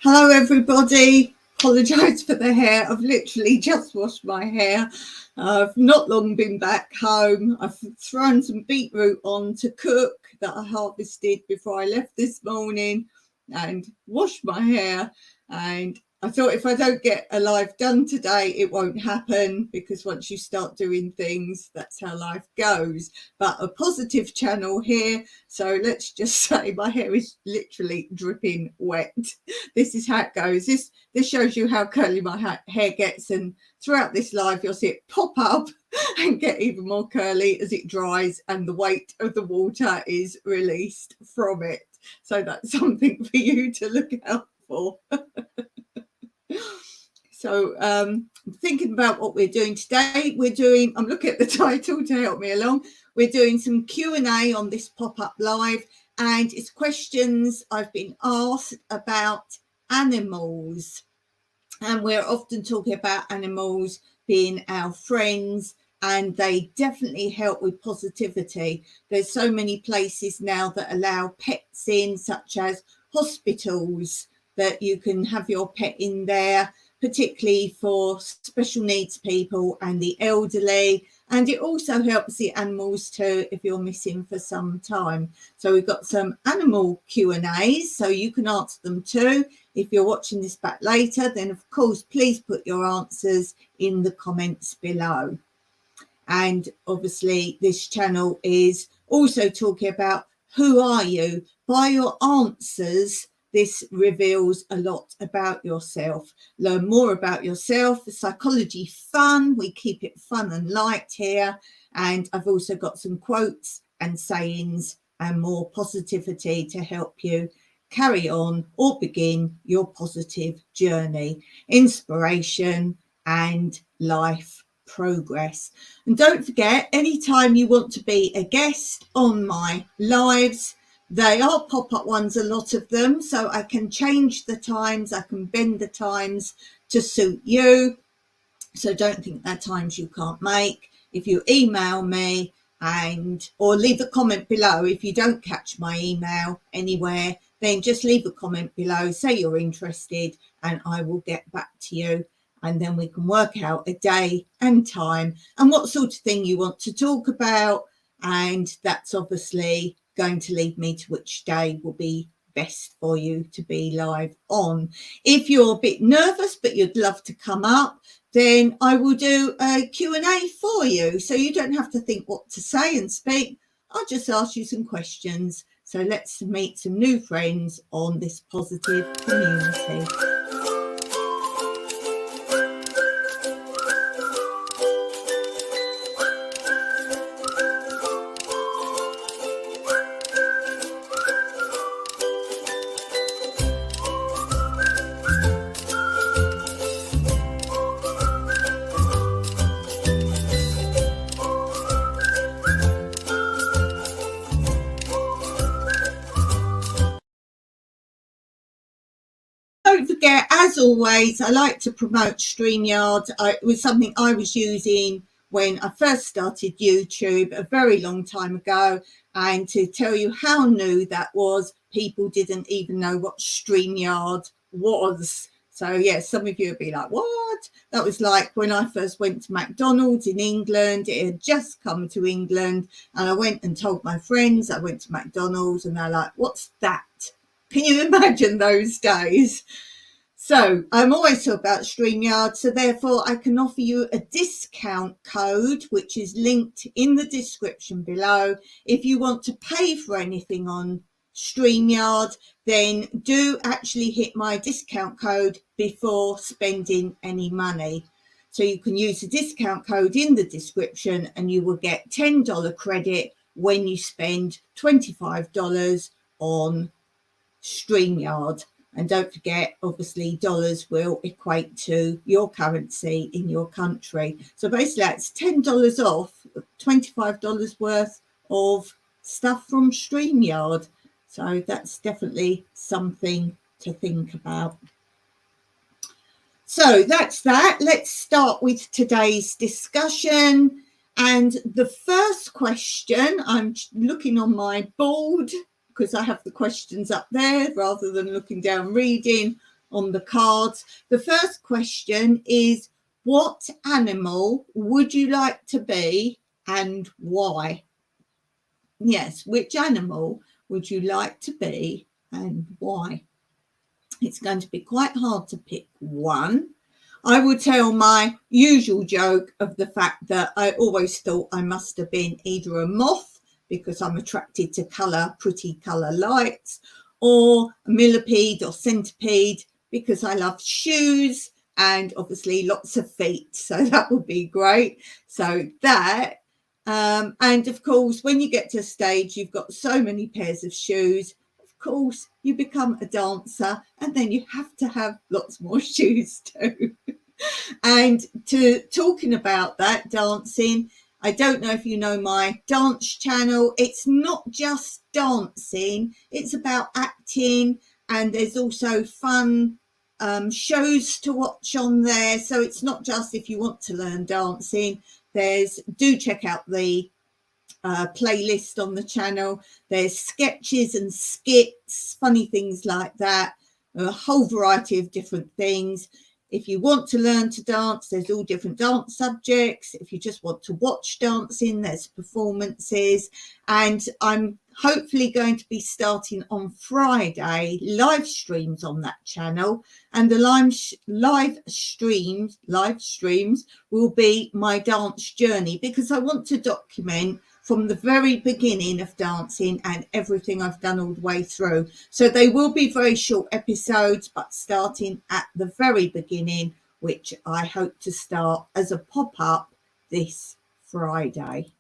Hello everybody, apologise for the hair. I've literally just washed my hair. I've not long been back home. I've thrown some beetroot on to cook that I harvested before I left this morning and washed my hair, and I thought if I don't get a live done today, it won't happen, because once you start doing things, that's how life goes. But a positive channel here. So let's just say my hair is literally dripping wet. This is how it goes. This shows you how curly my hair gets. And throughout this live, you'll see it pop up and get even more curly as it dries and the weight of the water is released from it. So that's something for you to look out for. So thinking about what we're doing today, I'm looking at the title to help me along. We're doing some Q&A on this pop-up live, and it's questions I've been asked about animals. And we're often talking about animals being our friends, and they definitely help with positivity. There's so many places now that allow pets in, such as hospitals, that you can have your pet in there particularly for special needs people and the elderly. And it also helps the animals too if you're missing for some time. So we've got some animal Q&As, so you can answer them too. If you're watching this back later, then of course, please put your answers in the comments below. And obviously this channel is also talking about who are you? By your answers, this reveals a lot about yourself. Learn more about yourself. The psychology fun. We keep it fun and light here. And I've also got some quotes and sayings and more positivity to help you carry on or begin your positive journey, inspiration and life progress. And don't forget, anytime you want to be a guest on my lives, they are pop-up ones, a lot of them, so I can change the times, I can bend the times to suit you. So don't think they're times you can't make. If you email me or leave a comment below, if you don't catch my email anywhere, then just leave a comment below, say you're interested, and I will get back to you. And then we can work out a day and time and what sort of thing you want to talk about. And that's obviously going to lead me to which day will be best for you to be live on. If you're a bit nervous, but you'd love to come up, then I will do a Q&A for you. So you don't have to think what to say and speak. I'll just ask you some questions. So let's meet some new friends on this positive community. Don't forget, as always, I like to promote StreamYard. It was something I was using when I first started YouTube a very long time ago. And to tell you how new that was, people didn't even know what StreamYard was. So, yes, some of you would be like, what? That was like when I first went to McDonald's in England. It had just come to England. And I went and told my friends I went to McDonald's and they're like, what's that? Can you imagine those days? So I'm always talking about StreamYard. So therefore I can offer you a discount code, which is linked in the description below. If you want to pay for anything on StreamYard, then do actually hit my discount code before spending any money. So you can use the discount code in the description and you will get $10 credit when you spend $25 on StreamYard. And don't forget, obviously, dollars will equate to your currency in your country. So basically, that's $10 off, $25 worth of stuff from StreamYard. So that's definitely something to think about. So that's that. Let's start with today's discussion. And the first question, I'm looking on my board because I have the questions up there rather than looking down reading on the cards. The first question is, what animal would you like to be and why? Yes, which animal would you like to be and why? It's going to be quite hard to pick one. I will tell my usual joke of the fact that I always thought I must have been either a moth because I'm attracted to colour, pretty colour lights, or a millipede or centipede because I love shoes and obviously lots of feet. So that would be great. So that, and of course, when you get to a stage, you've got so many pairs of shoes. Of course, you become a dancer and then you have to have lots more shoes too. And talking about that, dancing, I don't know if you know my dance channel. It's not just dancing, it's about acting, and there's also fun shows to watch on there. So it's not just if you want to learn dancing. Do check out the playlist on the channel. There's sketches and skits, funny things like that, a whole variety of different things. If you want to learn to dance, there's all different dance subjects. If you just want to watch dancing, there's performances. And I'm hopefully going to be starting on Friday live streams on that channel. And the live streams will be my dance journey, because I want to document from the very beginning of dancing and everything I've done all the way through. So they will be very short episodes, but starting at the very beginning, which I hope to start as a pop-up this Friday.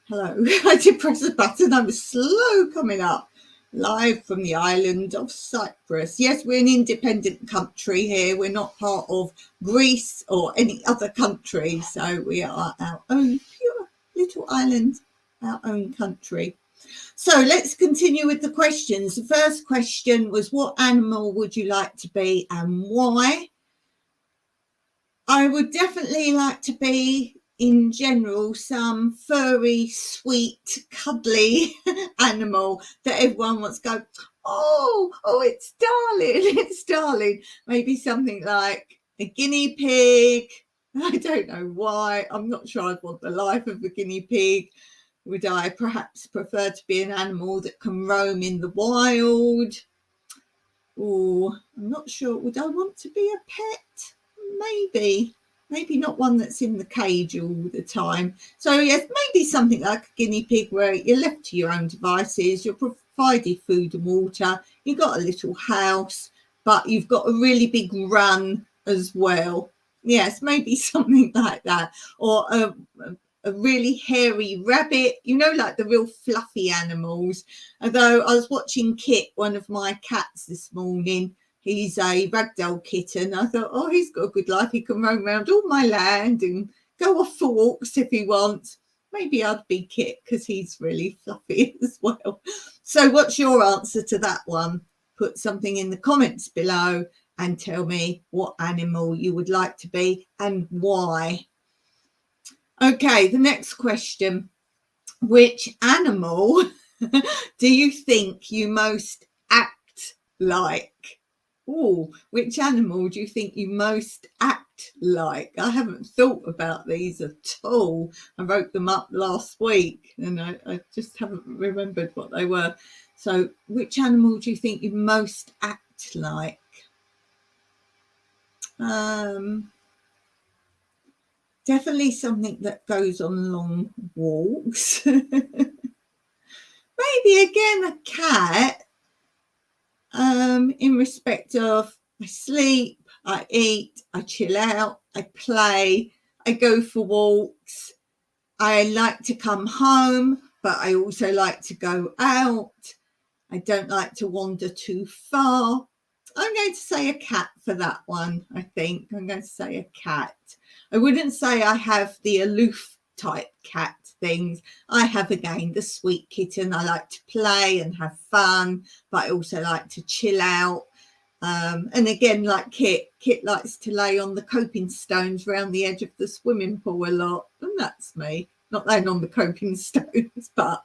Hello, I did press a button. I was slow coming up. Live from the island of Cyprus. Yes, we're an independent country here. We're not part of Greece or any other country. So we are our own pure little island, our own country. So let's continue with the questions. The first question was, what animal would you like to be and why? I would definitely like to be, in general, some furry, sweet, cuddly animal that everyone wants to go, oh, it's darling, it's darling. Maybe something like a guinea pig. I don't know why. I'm not sure I'd want the life of a guinea pig. Would I perhaps prefer to be an animal that can roam in the wild? Or I'm not sure. Would I want to be a pet? Maybe not one that's in the cage all the time. So yes, maybe something like a guinea pig where you're left to your own devices, you're provided food and water, you've got a little house, but you've got a really big run as well. Yes, maybe something like that. Or a really hairy rabbit, like the real fluffy animals. Although I was watching Kit, one of my cats, this morning. He's a ragdoll kitten. I thought, oh, he's got a good life. He can roam around all my land and go off for walks if he wants. Maybe I'd be Kit because he's really fluffy as well. So what's your answer to that one? Put something in the comments below and tell me what animal you would like to be and why. Okay, the next question. Which animal do you think you most act like? Oh, which animal do you think you most act like? I haven't thought about these at all. I wrote them up last week and I just haven't remembered what they were. So which animal do you think you most act like? Definitely something that goes on long walks. Maybe again a cat. In respect of I sleep, I eat, I chill out, I play, I go for walks. I like to come home, but I also like to go out. I don't like to wander too far. I'm going to say a cat for that one, I think. I'm going to say a cat. I wouldn't say I have the aloof type cat things. I have, again, the sweet kitten. I like to play and have fun, but I also like to chill out. And again, like Kit likes to lay on the coping stones around the edge of the swimming pool a lot. And that's me. Not laying on the coping stones, but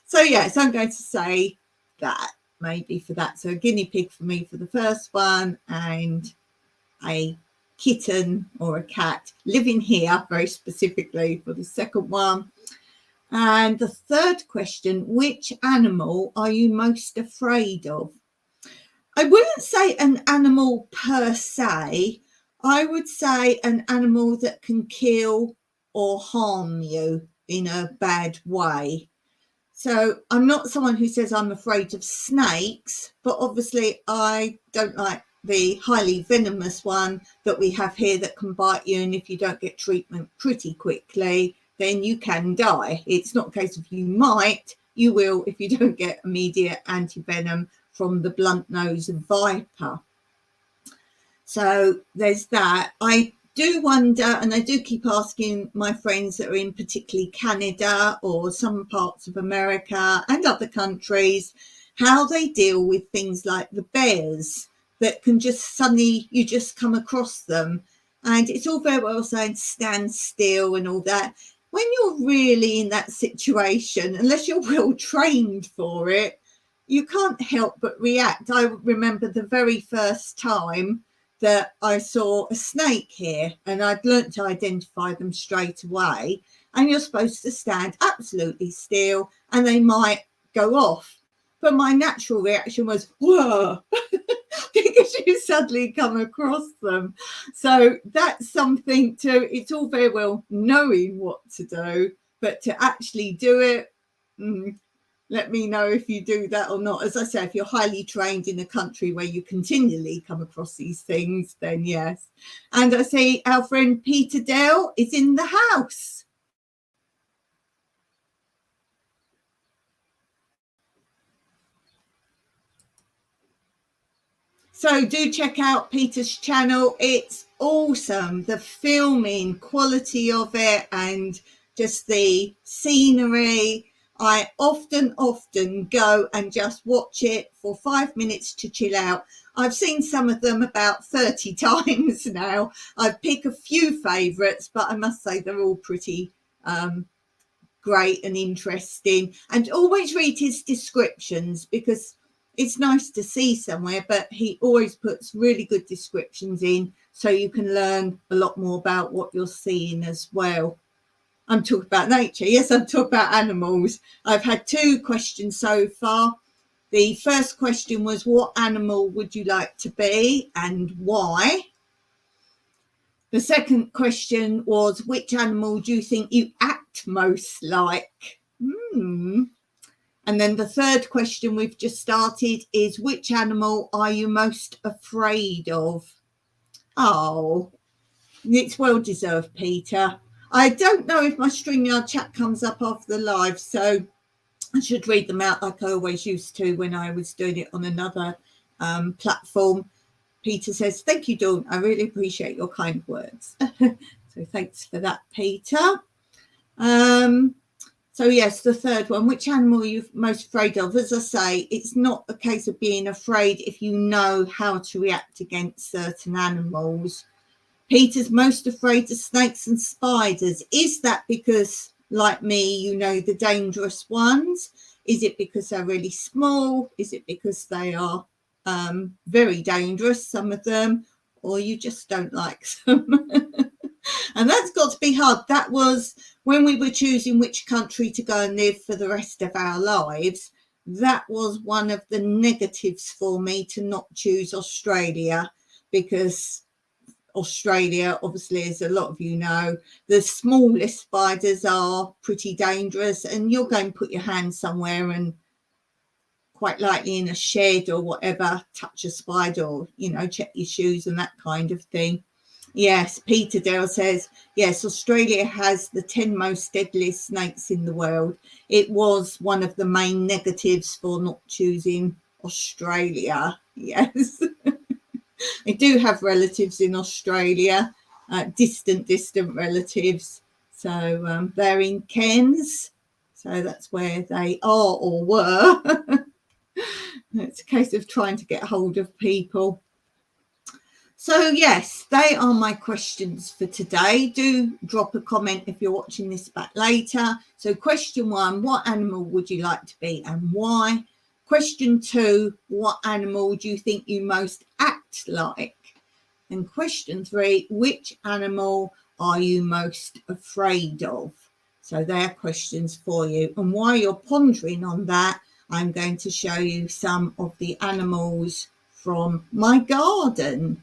so yes, I'm going to say that maybe for that. So a guinea pig for me for the first one, and a kitten or a cat living here very specifically for the second one. And the third question, which animal are you most afraid of? I wouldn't say an animal per se. I would say an animal that can kill or harm you in a bad way. So I'm not someone who says I'm afraid of snakes, but obviously I don't like the highly venomous one that we have here that can bite you, and if you don't get treatment pretty quickly, then you can die. It's not a case of you might, you will if you don't get immediate anti-venom from the blunt-nosed viper. So there's that. I do wonder, and I do keep asking my friends that are in particularly Canada or some parts of America and other countries, how they deal with things like the bears that can just suddenly, you just come across them. And it's all very well saying stand still and all that. When you're really in that situation, unless you're well trained for it, you can't help but react. I remember the very first time that I saw a snake here, and I'd learnt to identify them straight away. And you're supposed to stand absolutely still and they might go off. But my natural reaction was, whoa, because you suddenly come across them. So that's something it's all very well knowing what to do, but to actually do it, let me know if you do that or not. As I say, if you're highly trained in a country where you continually come across these things, then yes. And I see our friend Peter Dale is in the house. So do check out Peter's channel. It's awesome. The filming quality of it and just the scenery. I often go and just watch it for 5 minutes to chill out. I've seen some of them about 30 times now. I pick a few favourites, but I must say they're all pretty great and interesting. And always read his descriptions, because it's nice to see somewhere, but he always puts really good descriptions in so you can learn a lot more about what you're seeing as well. I'm talking about nature. Yes, I'm talking about animals. I've had 2 questions so far. The first question was, what animal would you like to be and why? The second question was, which animal do you think you act most like? And then the third question we've just started is, which animal are you most afraid of? Oh, it's well deserved, Peter. I don't know if my StreamYard chat comes up after the live, so I should read them out like I always used to when I was doing it on another platform. Peter says, thank you, Dawn. I really appreciate your kind words. So thanks for that, Peter. So yes, the third one, which animal are you most afraid of? As I say, it's not a case of being afraid if you know how to react against certain animals. Peter's most afraid of snakes and spiders. Is that because, like me, you know the dangerous ones? Is it because they're really small? Is it because they are very dangerous, some of them, or you just don't like them? And that's got to be hard. That was when we were choosing which country to go and live for the rest of our lives. That was one of the negatives for me, to not choose Australia, because Australia, obviously, as a lot of you know, the smallest spiders are pretty dangerous, and you're going to put your hand somewhere and quite likely in a shed or whatever, touch a spider, or, check your shoes and that kind of thing. Yes, Peter Dale says, yes, Australia has the 10 most deadliest snakes in the world. It was one of the main negatives for not choosing Australia. Yes. I do have relatives in Australia, distant relatives. So they're in Cairns. So that's where they are or were. It's a case of trying to get hold of people. So yes, they are my questions for today. Do drop a comment if you're watching this back later. So question 1, what animal would you like to be and why? Question 2, what animal do you think you most act like? And question 3, which animal are you most afraid of? So they're questions for you. And while you're pondering on that, I'm going to show you some of the animals from my garden.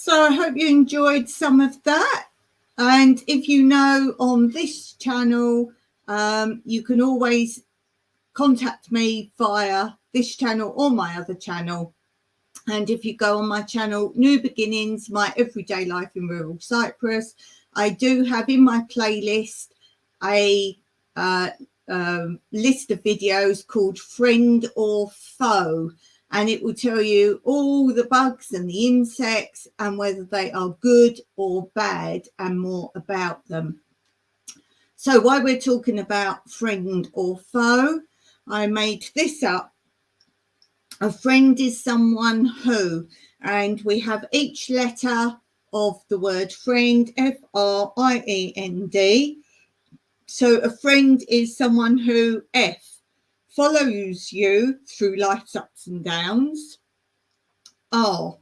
So I hope you enjoyed some of that. And if you know on this channel, you can always contact me via this channel or my other channel. And if you go on my channel, New Beginnings, My Everyday Life in Rural Cyprus, I do have in my playlist a list of videos called Friend or Foe. And it will tell you all the bugs and the insects and whether they are good or bad and more about them. So while we're talking about friend or foe, I made this up. A friend is someone who, and we have each letter of the word friend, F-R-I-E-N-D. So a friend is someone who, F, follows you through life's ups and downs. R,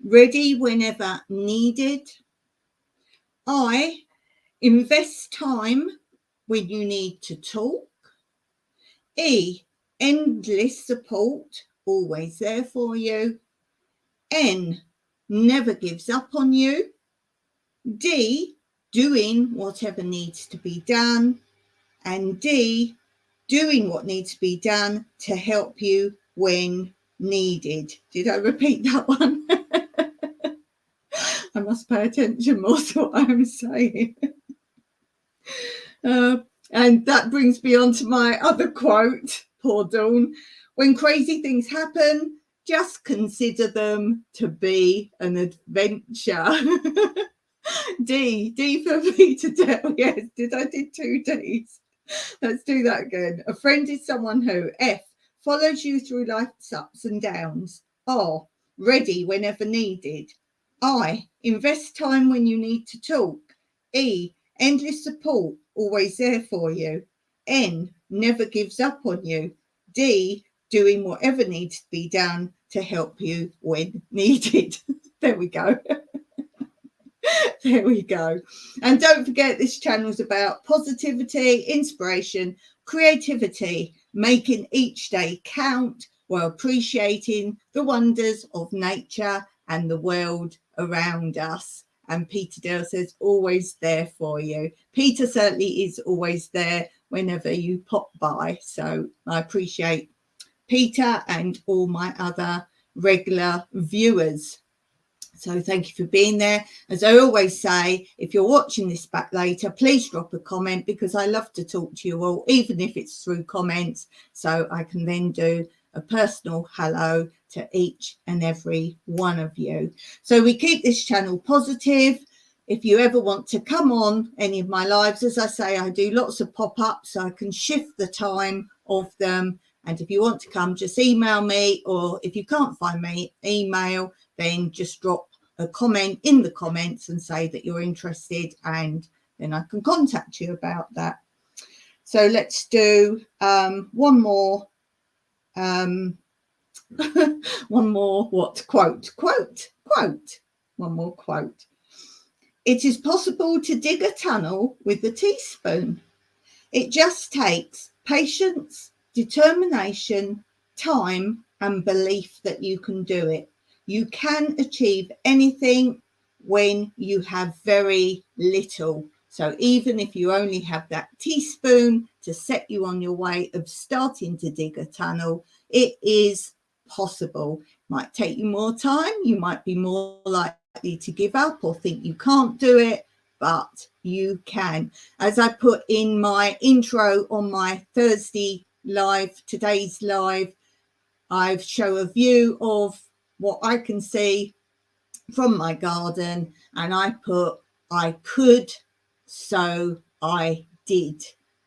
ready whenever needed. I, invest time when you need to talk. E, endless support, always there for you. N, never gives up on you. D, doing whatever needs to be done. And D, doing what needs to be done to help you when needed. Did I repeat that one? I must pay attention more to what I'm saying. And that brings me on to my other quote, poor Dawn. When crazy things happen, just consider them to be an adventure. D for Peter Dell. Yes, I did 2 Ds. Let's do that again. A friend is someone who, F, follows you through life's ups and downs. R, ready whenever needed. I, invest time when you need to talk. E, endless support, always there for you. N, never gives up on you. D, doing whatever needs to be done to help you when needed. There we go. There we go. And don't forget, this channel is about positivity, inspiration, creativity, making each day count while appreciating the wonders of nature and the world around us. And Peter Dale says, always there for you. Peter certainly is always there whenever you pop by. So I appreciate Peter and all my other regular viewers. So thank you for being there. As I always say, if you're watching this back later, please drop a comment, because I love to talk to you all, even if it's through comments, so I can then do a personal hello to each and every one of you. So we keep this channel positive. If you ever want to come on any of my lives, as I say, I do lots of pop-ups, so I can shift the time of them. And if you want to come, just email me, or if you can't find me, email, then just drop a comment in the comments and say that you're interested, and then I can contact you about that. So let's do one more one more quote. One more quote. It is possible to dig a tunnel with a teaspoon. It just takes patience, determination, time, and belief that you can do it. You can achieve anything when you have very little. So even if you only have that teaspoon to set you on your way of starting to dig a tunnel, it is possible. It might take you more time. You might be more likely to give up or think you can't do it, but you can. As I put in my intro on my Thursday live, today's live, I've show a view of what I can see from my garden, and I put, I could, so I did.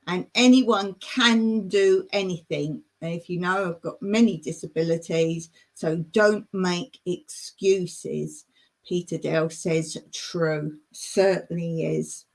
And anyone can do anything. And if you know, I've got many disabilities, so don't make excuses. Peter Dale says true, certainly is.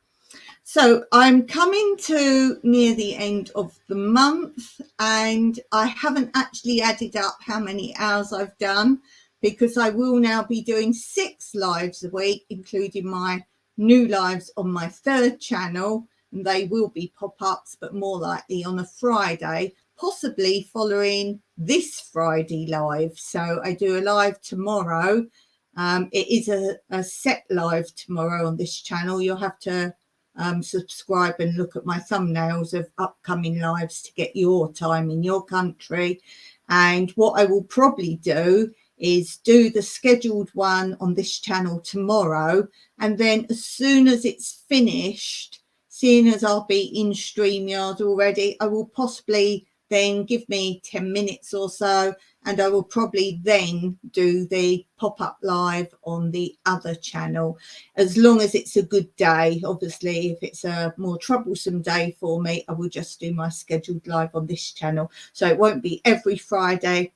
So I'm coming to near the end of the month, and I haven't actually added up how many hours I've done, because I will now be doing 6 lives a week, including my new lives on my 3rd channel, and they will be pop-ups, but more likely on a Friday, possibly following this Friday live. So I do a live tomorrow, It is a set live tomorrow on this channel. You'll have to subscribe and look at my thumbnails of upcoming lives to get your time in your country. And what I will probably do is do the scheduled one on this channel tomorrow, and then as soon as it's finished, seeing as I'll be in StreamYard already, I will possibly then give me 10 minutes or so, and I will probably then do the pop-up live on the other channel, as long as it's a good day. Obviously, if it's a more troublesome day for me, I will just do my scheduled live on this channel. So it won't be every Friday,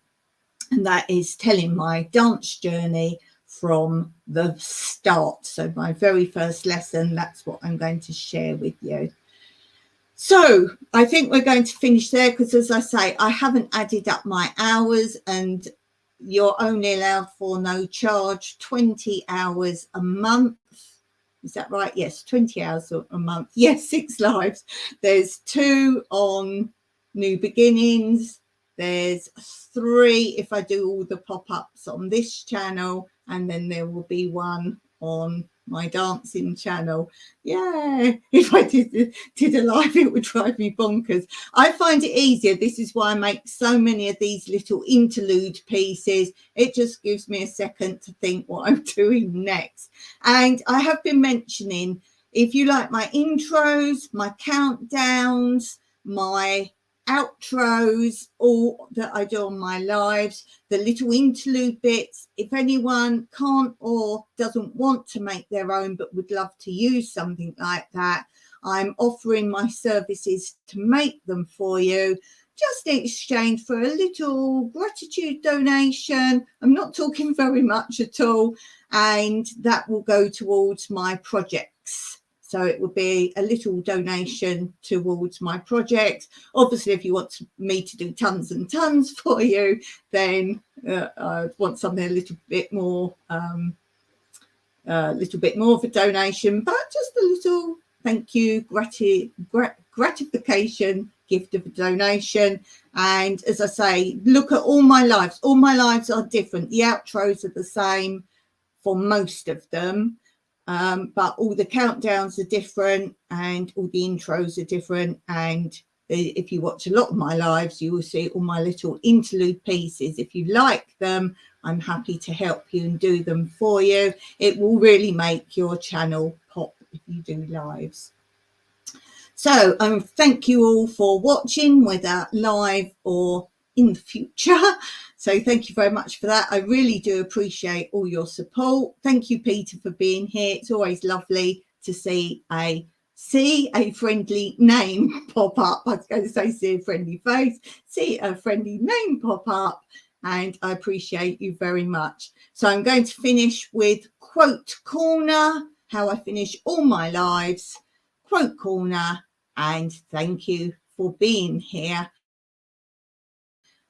and that is telling my dance journey from the start. So my very first lesson, that's what I'm going to share with you. So I think we're going to finish there, because as I say, I haven't added up my hours, and you're only allowed for no charge 20 hours a month. Is that right? Yes, 20 hours a month. Yes, 6 lives. There's 2 on New Beginnings. There's 3 if I do all the pop-ups on this channel, and then there will be 1 on my dancing channel. Yeah, if I did a live, it would drive me bonkers. I find it easier. This is why I make so many of these little interlude pieces. It just gives me a second to think what I'm doing next. And I have been mentioning, if you like my intros, my countdowns, my outros, all that I do on my lives, the little interlude bits, if anyone can't or doesn't want to make their own but would love to use something like that, I'm offering my services to make them for you, just in exchange for a little gratitude donation. I'm not talking very much at all, and that will go towards my projects. So it will be a little donation towards my project. Obviously, if you want me to do tons and tons for you, then I want something a little bit more of a donation, but just a little thank you, gratification gift of a donation. And as I say, look at all my lives. All my lives are different. The outros are the same for most of them. But all the countdowns are different, and all the intros are different. And if you watch a lot of my lives, you will see all my little interlude pieces. If you like them, I'm happy to help you and do them for you. It will really make your channel pop if you do lives. So thank you all for watching, whether live or in the future. So thank you very much for that. I really do appreciate all your support. Thank you, Peter, for being here. It's always lovely to see a friendly name pop up. I was going to say see a friendly face, see a friendly name pop up, and I appreciate you very much. So I'm going to finish with Quote Corner, how I finish all my lives. Quote Corner, and thank you for being here.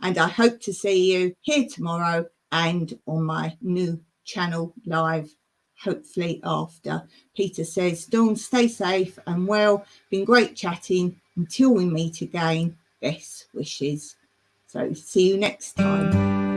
And I hope to see you here tomorrow and on my new channel live, hopefully after. Peter says, Dawn, stay safe and well. Been great chatting. Until we meet again, best wishes. So see you next time.